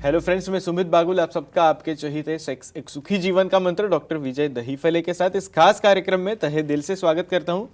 Hello friends, मैं सुमित बागुल आप सबका आपके चहीते सेक्स एक सुखी जीवन का मंत्र डॉक्टर विजय दहीफले के साथ इस खास कार्यक्रम में तहे दिल से स्वागत करता हूं।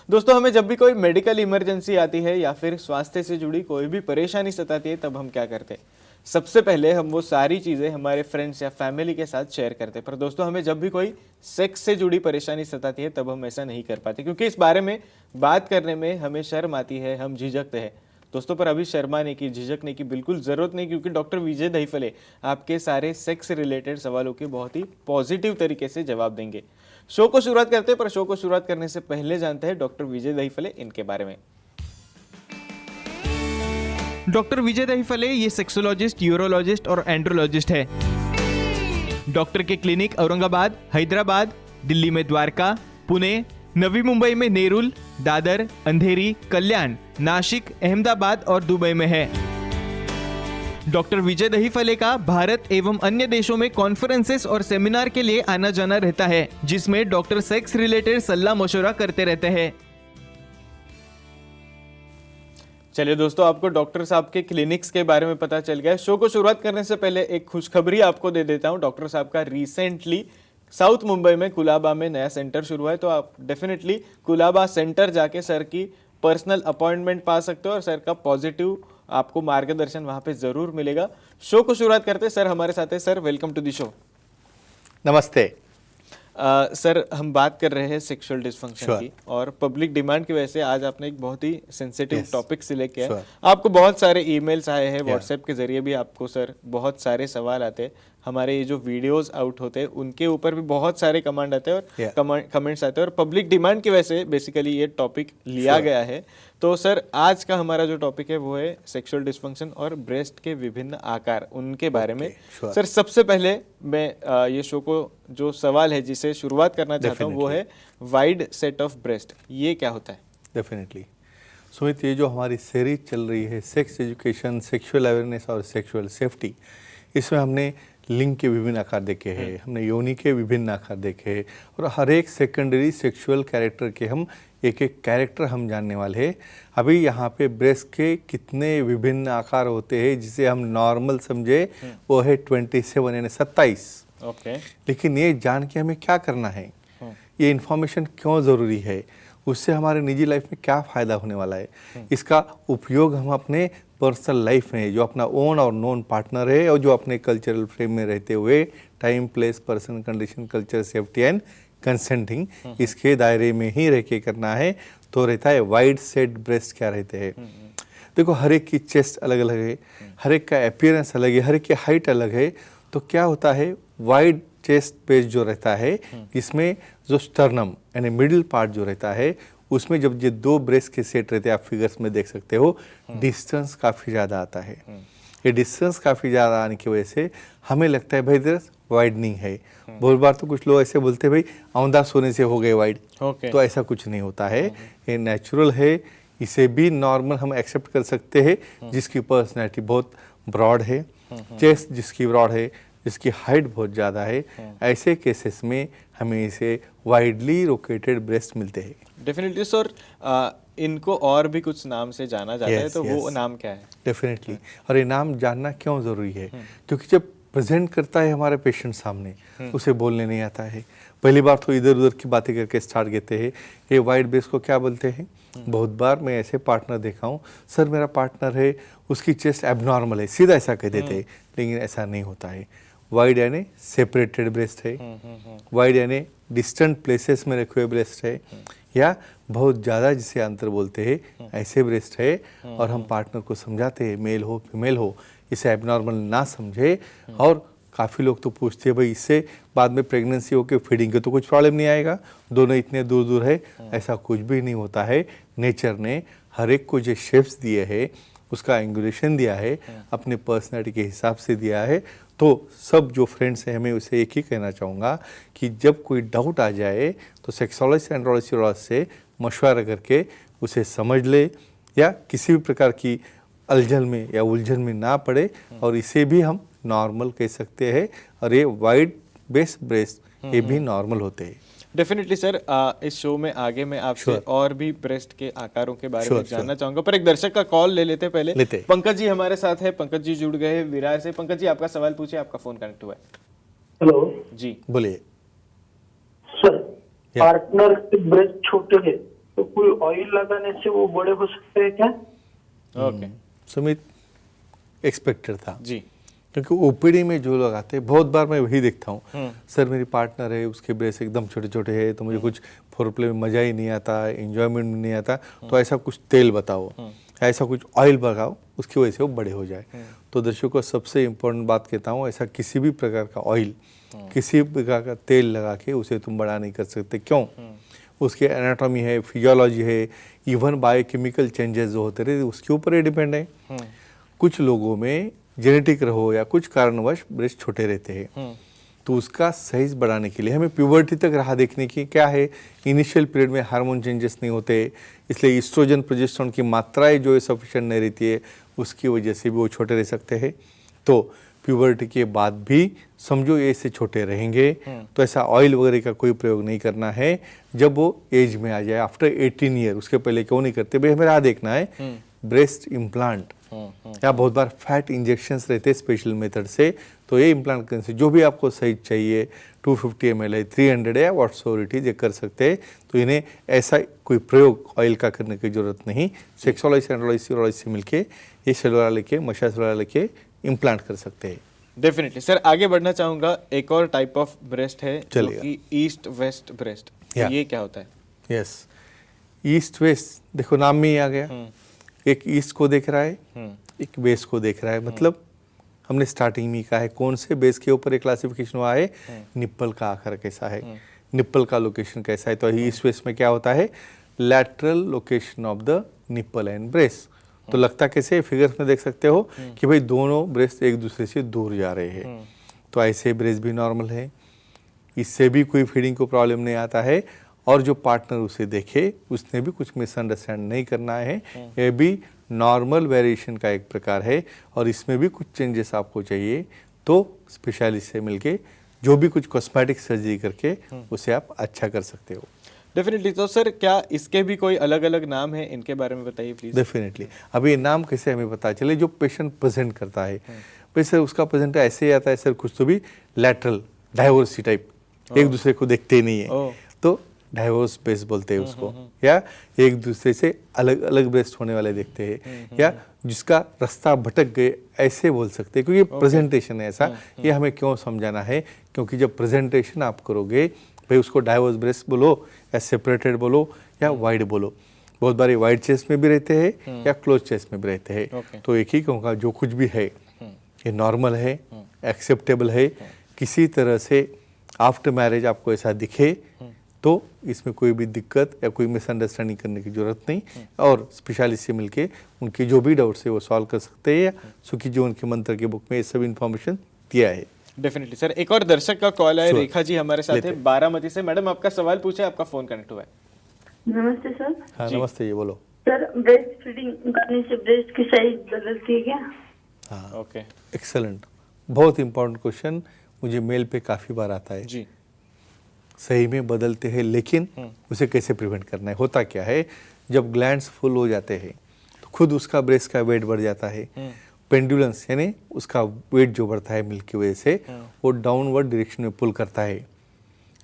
दोस्तों, हमें जब भी कोई मेडिकल इमरजेंसी आती है या फिर स्वास्थ्य से जुड़ी कोई भी परेशानी सताती है, तब हम क्या करते हैं? सबसे पहले हम वो सारी चीज़ें हमारे फ्रेंड्स या फैमिली के साथ शेयर करते हैं। पर दोस्तों, हमें जब भी कोई सेक्स से जुड़ी परेशानी सताती है, तब हम ऐसा नहीं कर पाते, क्योंकि इस बारे में बात करने में हमें शर्म आती है, हम झिझकते हैं। दोस्तों, पर अभी शर्माने की, झिझकने की बिल्कुल ज़रूरत नहीं, क्योंकि डॉक्टर विजय दहीफले आपके सारे सेक्स रिलेटेड सवालों के बहुत ही पॉजिटिव तरीके से जवाब देंगे। शो को शुरुआत करते हैं, पर शो को शुरुआत करने से पहले जानते हैं डॉक्टर विजय दहीफले इनके बारे में। डॉक्टर विजय दहीफले ये सेक्सोलॉजिस्ट, यूरोलॉजिस्ट और एंड्रोलॉजिस्ट है। डॉक्टर के क्लिनिक औरंगाबाद, हैदराबाद, दिल्ली में द्वारका, पुणे, नवी मुंबई में नेरुल, दादर, अंधेरी, कल्याण, नासिक, अहमदाबाद और दुबई में है। डॉक्टर विजय दहीफले का भारत एवं अन्य देशों में कॉन्फ्रेंसेस और सेमिनार के लिए आना जाना रहता है, जिसमें डॉक्टर सेक्स रिलेटेड सलाह मशवरा करते रहते हैं। चलिए दोस्तों, आपको डॉक्टर साहब के क्लिनिक्स के बारे में पता चल गया। शो को शुरुआत करने से पहले एक खुशखबरी आपको दे देता हूं। डॉक्टर साहब का रिसेंटली साउथ मुंबई में कुलाबा में नया सेंटर शुरू है, तो आप डेफिनेटली कुलाबा सेंटर जाके सर की पर्सनल अपॉइंटमेंट पा सकते हो और सर का पॉजिटिव आपको मार्गदर्शन वहां पे जरूर मिलेगा। शो को शुरुआत करते हैं, सर हमारे साथ है। Sir, welcome to the show. नमस्ते। सर, हम बात कर रहे हैं सेक्सुअल डिस्फंक्शन की, और पब्लिक डिमांड की वजह से आज आपने एक बहुत ही सेंसिटिव टॉपिक सिलेक्ट किया है। आपको बहुत सारे ईमेल्स आए हैं, व्हाट्सएप के जरिए भी आपको सर बहुत सारे सवाल आते हैं। हमारे ये जो वीडियोस आउट होते हैं उनके ऊपर भी बहुत सारे कमेंट आते हैं और कमेंट्स आते हैं, और पब्लिक डिमांड की वजह से बेसिकली ये टॉपिक लिया गया है। तो सर, आज का हमारा जो टॉपिक है वो है सेक्सुअल डिस्फंक्शन और ब्रेस्ट के विभिन्न आकार, उनके बारे में। सर, सबसे पहले मैं ये शो को जो सवाल है जिसे शुरुआत करना चाहता हूँ वो है वाइड सेट ऑफ ब्रेस्ट। ये क्या होता है? डेफिनेटली सुमित, ये जो हमारी सीरीज चल रही है सेक्स एजुकेशन, सेक्सुअल अवेयरनेस और सेक्सुअल सेफ्टी, इसमें हमने लिंग के विभिन्न आकार देखे हैं, हमने योनि के विभिन्न आकार देखे हैं, और हर एक सेकेंडरी सेक्सुअल कैरेक्टर के हम एक एक कैरेक्टर हम जानने वाले हैं। अभी यहाँ पे ब्रेस्ट के कितने विभिन्न आकार होते हैं जिसे हम नॉर्मल समझे वो है 27 यानी 27। ओके। लेकिन ये जान के हमें क्या करना है, ये इन्फॉर्मेशन क्यों ज़रूरी है, उससे हमारे निजी लाइफ में क्या फ़ायदा होने वाला है, इसका उपयोग हम अपने पर्सनल लाइफ में, जो अपना ओन और नोन पार्टनर है और जो अपने कल्चरल फ्रेम में रहते हुए time, place, person, condition, culture, safety and consenting, इसके दायरे में ही रह के करना है। तो रहता है वाइड सेट ब्रेस्ट। क्या रहते हैं? देखो, हर एक की चेस्ट अलग अलग है, हर एक का अपीयरेंस अलग है, हर एक की हाइट अलग है। तो क्या होता है, वाइड चेस्ट पेज जो रहता है, इसमें जो स्टर्नम यानी मिडिल पार्ट जो रहता है, उसमें जब ये दो ब्रेस्ट के सेट रहते हैं, आप फिगर्स में देख सकते हो, डिस्टेंस काफ़ी ज़्यादा आता है। ये डिस्टेंस काफ़ी ज़्यादा आने की वजह से हमें लगता है भाई इधर वाइडनिंग है। बहुत बार तो कुछ लोग ऐसे बोलते हैं भाई औंधा सोने से हो गए वाइड। तो ऐसा कुछ नहीं होता है, ये नेचुरल है। इसे भी नॉर्मल हम एक्सेप्ट कर सकते हैं। जिसकी पर्सनैलिटी बहुत ब्रॉड है, चेस्ट जिसकी ब्रॉड है, जिसकी हाइट बहुत ज़्यादा है, ऐसे केसेस में हमें इसे वाइडली लोकेटेड ब्रेस्ट मिलते हैं। डेफिनेटली सर, इनको और भी कुछ नाम से जाना जाता है, तो वो नाम क्या है? डेफिनेटली, और ये नाम जानना क्यों ज़रूरी है? क्योंकि जब प्रेजेंट करता है हमारे पेशेंट सामने, उसे बोलने नहीं आता है। पहली बार तो इधर उधर की बातें करके स्टार्ट करते हैं। ये वाइड ब्रेस्ट को क्या बोलते हैं? बहुत बार मैं ऐसे पार्टनर देखा हूँ, सर मेरा पार्टनर है, उसकी चेस्ट एबनॉर्मल है, सीधा ऐसा कह देते हैं। लेकिन ऐसा नहीं होता है। वाइड यानी सेपरेटेड ब्रेस्ट है, वाइड यानी डिस्टेंट प्लेसेस में रखे हुए ब्रेस्ट है, या बहुत ज़्यादा जिसे अंतर बोलते हैं ऐसे ब्रेस्ट है। और हम पार्टनर को समझाते हैं, मेल हो फीमेल हो, इसे एबनॉर्मल ना समझे। और काफ़ी लोग तो पूछते हैं भाई इससे बाद में प्रेगनेंसी होकर फीडिंग के तो कुछ प्रॉब्लम नहीं आएगा, दोनों इतने दूर दूर है। ऐसा कुछ भी नहीं होता है। नेचर ने हर एक को जो शेप्स दिए है, उसका एंगुलेशन दिया है, अपने पर्सनैलिटी के हिसाब से दिया है। तो सब जो फ्रेंड्स हैं, हमें उसे एक ही कहना चाहूँगा कि जब कोई डाउट आ जाए तो सेक्सोलॉजिस्ट एंड्रोलॉजिस्ट से मशवरा करके उसे समझ ले, या किसी भी प्रकार की अलझन में या उलझन में ना पड़े। और इसे भी हम नॉर्मल कह सकते हैं, और ये वाइड बेस ब्रेस्ट ये भी नॉर्मल होते हैं। डेफिनेटली सर, इस शो में आगे मैं आपसे Sure. और भी ब्रेस्ट के आकारों के बारे में Sure, जानना चाहूंगा, पर एक दर्शक का कॉल ले लेते हैं पहले। लेते। पंकज जी हमारे साथ है, पंकज जी जुड़ गए हैं विरार से। पंकज जी आपका सवाल पूछे, आपका फोन कनेक्ट हुआ है। हेलो जी बोलिए। सर, या। पार्टनर के ब्रेस्ट छोटे हैं तो कोई ऑयल लगाने से वो बड़े हो सकते हैं क्या? ओके सुमित, एक्सपेक्टेड था, जी। क्योंकि ओपीडी में जो लोग आते हैं बहुत बार मैं वही देखता हूँ, हम्म। सर मेरी पार्टनर है, उसके ब्रेस्ट एकदम छोटे छोटे हैं, तो मुझे कुछ फोरप्ले में मजा ही नहीं आता, एंजॉयमेंट में नहीं आता, तो ऐसा कुछ तेल बताओ, ऐसा कुछ ऑयल लगाओ, उसकी वजह से वो बड़े हो जाए। तो दर्शकों को सबसे इम्पोर्टेंट बात कहता हूँ, ऐसा किसी भी प्रकार का ऑयल, किसी भी प्रकार का तेल लगा के उसे तुम बड़ा नहीं कर सकते। क्यों? उसके एनाटॉमी है, फिजियोलॉजी है, इवन बायोकेमिकल चेंजेस जो होते रहे उसके ऊपर ही डिपेंड है। कुछ लोगों में जेनेटिक रहो या कुछ कारणवश ब्रेस्ट छोटे रहते हैं, तो उसका साइज बढ़ाने के लिए हमें प्यूबर्टी तक राह देखने की क्या है, इनिशियल पीरियड में हार्मोन चेंजेस नहीं होते, इसलिए ईस्ट्रोजन प्रोजेस्टेरोन की मात्राएं जो है सफिशिएंट नहीं रहती है, उसकी वजह से भी वो छोटे रह सकते हैं। तो प्यूबर्टी के बाद भी समझो ये ऐसे छोटे रहेंगे, तो ऐसा ऑयल वगैरह का कोई प्रयोग नहीं करना है। जब वो एज में आ जाए आफ्टर 18 ईयर, उसके पहले क्यों नहीं करते भाई, हमें राह देखना है। ब्रेस्ट इम्प्लांट या बहुत बार फैट इंजेक्शंस रहते हैं स्पेशल मेथड से, तो ये इम्प्लांट करने से जो भी आपको साइज चाहिए 250 ml है, 300 है, व्हाट्सओवर इट इज, ये कर सकते हैं। तो इन्हें ऐसा कोई प्रयोग ऑयल का करने की जरूरत नहीं। सेक्सोलॉजी एंड्रोलॉजी सीरोलॉजी से मिलके ये सेलुलर लेके मशा सेलुलर लेके इम्प्लांट कर सकते हैं। डेफिनेटली सर, आगे बढ़ना चाहूंगा। एक और टाइप ऑफ ब्रेस्ट है जो चलिएगा। कि ईस्ट वेस्ट ब्रेस्ट, या। ये क्या होता है? यस, ईस्ट वेस्ट देखो नाम में ही आ गया, एक ईस्ट को देख रहा है, एक वेस्ट को देख रहा है। मतलब हमने स्टार्टिंग में कहा है कौन से बेस के ऊपर एक क्लासिफिकेशन हुआ है, निप्पल का आकार कैसा है, निप्पल का लोकेशन कैसा है। तो ईस्ट वेस्ट में क्या होता है, lateral location of the nipple and breast. तो लगता कैसे, फिगर्स में देख सकते हो कि भाई दोनों ब्रेस्ट एक दूसरे से दूर जा रहे हैं। तो ऐसे ब्रेस्ट भी नॉर्मल है, इससे भी कोई फीडिंग को प्रॉब्लम नहीं आता है, और जो पार्टनर उसे देखे उसने भी कुछ मिसअंडरस्टैंड नहीं करना है। ये भी नॉर्मल वेरिएशन का एक प्रकार है, और इसमें भी कुछ चेंजेस आपको चाहिए तो स्पेशलिस्ट से मिलके जो भी कुछ कॉस्मेटिक सर्जरी करके उसे आप अच्छा कर सकते हो। डेफिनेटली। तो सर क्या इसके भी कोई अलग अलग नाम है, इनके बारे में बताइए प्लीज। डेफिनेटली। अभी ये नाम कैसे हमें पता चले, जो पेशेंट प्रेजेंट करता है भाई सर उसका प्रेजेंट ऐसे ही आता है, सर कुछ तो भी लैटरल डाइवोर्सी टाइप, एक दूसरे को देखते ही नहीं है, तो डाइवोर्स ब्रेस्ट बोलते हैं उसको, या एक दूसरे से अलग अलग ब्रेस्ट होने वाले देखते हैं, या जिसका रास्ता भटक गए ऐसे बोल सकते हैं, क्योंकि प्रेजेंटेशन है ऐसा। ये हमें क्यों समझाना है, क्योंकि जब प्रेजेंटेशन आप करोगे भाई उसको डाइवोर्स ब्रेस्ट बोलो या सेपरेटेड बोलो या वाइड बोलो। बहुत बार वाइड चेस्ट में भी रहते हैं या क्लोज चेस्ट में भी रहते हैं। तो एक ही कहूँगा, जो कुछ भी है ये नॉर्मल है, एक्सेप्टेबल है। किसी तरह से आफ्टर मैरिज आपको ऐसा दिखे तो इसमें कोई भी दिक्कत या कोई मिसअंडरस्टैंडिंग करने की जरूरत नहीं, और स्पेशलिस्ट से मिलके उनकी जो भी डाउट्स है वो सॉल्व कर सकते हैं, या सुखी जीवन के मंत्र के बुक में ये सब इन्फॉर्मेशन दिया है। डेफिनेटली सर, एक और दर्शक का कॉल है, रेखा जी हमारे साथ है बारामती से। मैडम आपका सवाल पूछे, आपका फोन कनेक्ट हुआ है। नमस्ते सर। हाँ नमस्ते, ये बोलो। सर ब्रेस्ट फीडिंग करने से ब्रेस्ट की साइज बदलती है क्या? हाँ ओके, एक्सेलेंट, बहुत इंपॉर्टेंट क्वेश्चन, मुझे मेल पे काफ़ी बार आता है। जी। सही में बदलते हैं, लेकिन उसे कैसे प्रिवेंट करना है। होता क्या है, जब ग्लैंड्स फुल हो जाते हैं तो खुद उसका ब्रेस्ट का वेट बढ़ जाता है। पेंडुलन्स यानी उसका वेट जो बढ़ता है मिल्क की वजह से वो डाउनवर्ड डायरेक्शन में पुल करता है।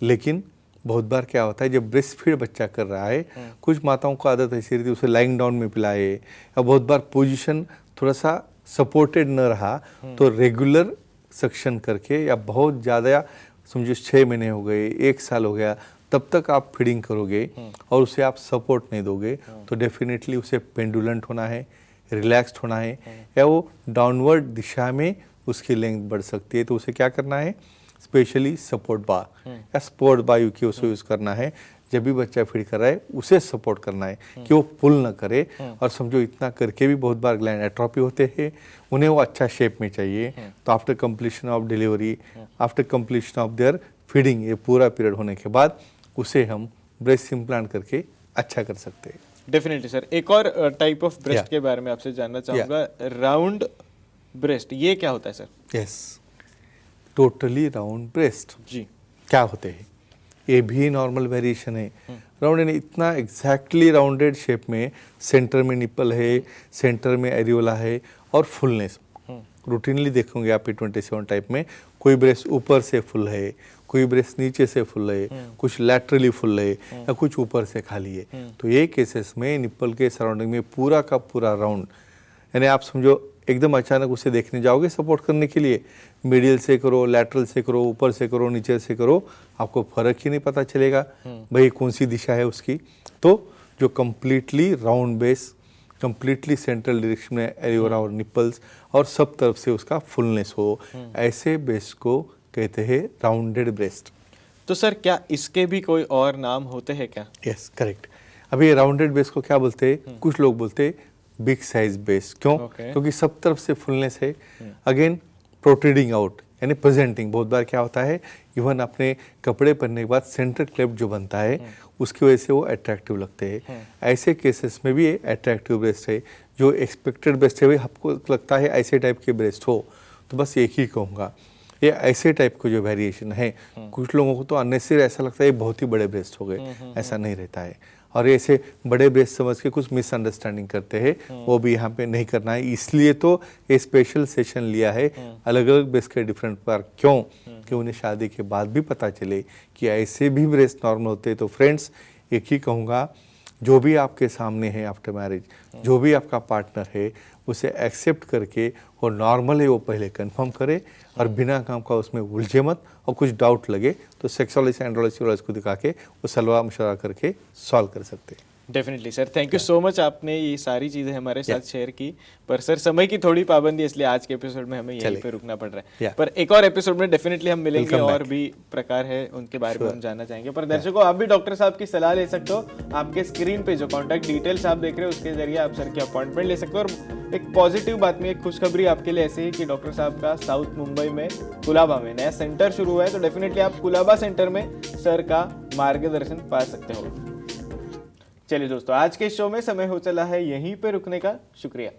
लेकिन बहुत बार क्या होता है, जब ब्रेस्ट फीड बच्चा कर रहा है, कुछ माताओं को आदत ऐसी रहती है उसे लाइंग डाउन में पिलाए, या बहुत बार पोजीशन थोड़ा सा सपोर्टेड न रहा तो रेगुलर सक्शन करके, या बहुत ज़्यादा समझो 6 महीने हो गए, 1 साल हो गया, तब तक आप फीडिंग करोगे और उसे आप सपोर्ट नहीं दोगे, तो डेफिनेटली उसे पेंडुलेंट होना है, रिलैक्स्ड होना है, या वो डाउनवर्ड दिशा में उसकी लेंथ बढ़ सकती है। तो उसे क्या करना है, स्पेशली सपोर्ट बार या स्पोर्ट बार की उसे यूज़ करना है। जब भी बच्चा फीड कर रहा है उसे सपोर्ट करना है कि वो पुल ना करे। और समझो इतना करके भी बहुत बार ग्लैंड एट्रोफी होते हैं, उन्हें वो अच्छा शेप में चाहिए, तो after completion of delivery, after completion of their feeding, ये पूरा पीरियड होने के बाद उसे हम ब्रेस्ट इम्प्लांट करके अच्छा कर सकते हैं। डेफिनेटली सर, एक और टाइप ऑफ ब्रेस्ट के बारे में आपसे जानना चाहूँगा, राउंड ब्रेस्ट, ये क्या होता है sir? Yes, totally round breast जी। क्या होते हैं, ये भी नॉर्मल वेरिएशन है। राउंड यानी इतना एग्जैक्टली राउंडेड शेप में, सेंटर में निप्पल है, सेंटर में एरियोला है और फुलनेस। रूटीनली देखोगे आप P27 टाइप में कोई ब्रेस्ट ऊपर से फुल है, कोई ब्रेस्ट नीचे से फुल है, कुछ लैटरली फुल है या कुछ ऊपर से खाली है। तो ये केसेस में निप्पल के सराउंडिंग में पूरा का पूरा राउंड, यानी आप समझो एकदम अचानक उसे देखने जाओगे सपोर्ट करने के लिए, मिडिल से करो, लैटरल से करो, ऊपर से करो, नीचे से करो, आपको फर्क ही नहीं पता चलेगा भाई कौन सी दिशा है उसकी। तो जो completely round base, completely central direction में एरियोला और निप्पल्स और सब तरफ से उसका फुलनेस हो, ऐसे बेस को कहते हैं राउंडेड ब्रेस्ट। तो सर क्या इसके भी कोई और नाम होते हैं क्या? Yes, correct. अभी राउंडेड बेस को क्या बोलते हैं? कुछ लोग बोलते हैं बिग साइज बेस। क्यों? क्योंकि सब तरफ से फुलनेस है। अगेन प्रोट्रूडिंग आउट यानी प्रेजेंटिंग, बहुत बार क्या होता है इवन अपने कपड़े पहनने के बाद सेंटर क्लेप जो बनता है उसकी वजह से वो अट्रैक्टिव लगते हैं। ऐसे केसेस में भी ये अट्रैक्टिव ब्रेस्ट है। जो एक्सपेक्टेड ब्रेस्ट है वही आपको लगता है ऐसे टाइप के ब्रेस्ट हो, तो बस एक ही कहूँगा ये ऐसे टाइप के जो वेरिएशन है। कुछ लोगों को तो अननेसेसरी ऐसा लगता है ये बहुत ही बड़े ब्रेस्ट हो गए, ऐसा नहीं रहता है। और ऐसे बड़े ब्रेस्ट समझ के कुछ मिसअंडरस्टैंडिंग करते हैं, वो भी यहाँ पे नहीं करना है। इसलिए तो ये स्पेशल सेशन लिया है अलग अलग ब्रेस्ट के डिफरेंट पार्ट। क्यों? कि उन्हें शादी के बाद भी पता चले कि ऐसे भी ब्रेस्ट नॉर्मल होते हैं। तो फ्रेंड्स एक ही कहूँगा, जो भी आपके सामने है आफ्टर मैरिज, जो भी आपका पार्टनर है उसे एक्सेप्ट करके वो नॉर्मल है वो पहले कंफर्म करे और बिना काम का उसमें उलझे मत। और कुछ डाउट लगे तो सेक्सोलॉजिस्ट एंड्रोलॉजिस्ट को दिखा के वो सलाह मशवरा करके सॉल्व कर सकते हैं। Definitely sir, thank you so much, आपने ये सारी चीज़ें हमारे साथ शेयर की। पर सर समय की थोड़ी पाबंदी, इसलिए आज के एपिसोड में हमें यहीं पे रुकना पड़ रहा है। पर एक और एपिसोड में डेफिनेटली हम मिलेंगे और भी प्रकार है उनके बारे में हम जानना चाहेंगे। पर दर्शकों आप भी डॉक्टर साहब की सलाह ले सकते हो। आपके स्क्रीन पे जो कॉन्टैक्ट डिटेल्स आप देख रहे हो उसके जरिए आप सर की अपॉइंटमेंट ले सकते हो। और एक पॉजिटिव बात में एक खुशखबरी आपके लिए ऐसी है कि डॉक्टर साहब का साउथ मुंबई में कुलाबा में नया सेंटर शुरू हुआ है। तो डेफिनेटली आप कुलाबा सेंटर में सर का मार्गदर्शन पा सकते हो। चलिए दोस्तों, आज के शो में समय हो चला है यहीं पे रुकने का। शुक्रिया।